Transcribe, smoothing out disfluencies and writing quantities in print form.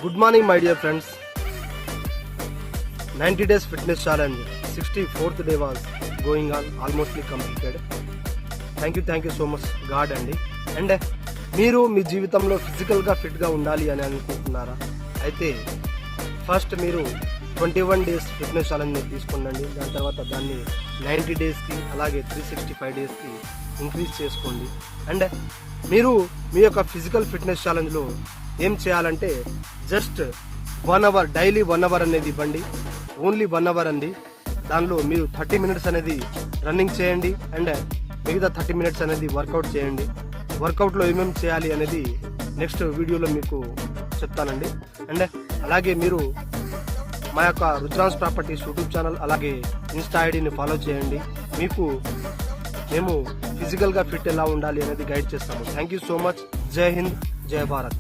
Good morning, my dear friends. 90 days fitness challenge 64th day was going on, almostly completed. Thank you so much God and మీరు మీ జీవితంలో ఫిజికల్గా ఫిట్గా ఉండాలి అని అనుకుంటున్నారా? అయితే ఫస్ట్ మీరు 21 డేస్ ఫిట్నెస్ ఛాలెంజ్ని తీసుకోండి. దాని తర్వాత దాన్ని 90 డేస్కి అలాగే 365 డేస్కి ఇంక్రీజ్ చేసుకోండి. అండ్ మీరు మీ యొక్క ఫిజికల్ ఫిట్నెస్ ఛాలెంజ్లో ఏం చేయాలంటే జస్ట్ 1 అవర్ డైలీ 1 అవర్ అనేది ఇవ్వండి. ఓన్లీ 1 అవర్ అండి. దానిలో మీరు 30 మినిట్స్ అనేది రన్నింగ్ చేయండి అండ్ మిగతా 30 మినిట్స్ అనేది వర్కౌట్ చేయండి. వర్కౌట్లో ఏమేమి చేయాలి అనేది నెక్స్ట్ వీడియోలో మీకు చెప్తానండి. అండ్ అలాగే మీరు మా యొక్క రుద్రాన్స్ ప్రాపర్టీస్ యూట్యూబ్ ఛానల్ అలాగే ఇన్స్టా ఐడిని ఫాలో చేయండి. మీకు మేము ఫిజికల్గా ఫిట్ ఎలా ఉండాలి అనేది గైడ్ చేస్తాము. Thank you so much. జై హింద్, జై భారత్.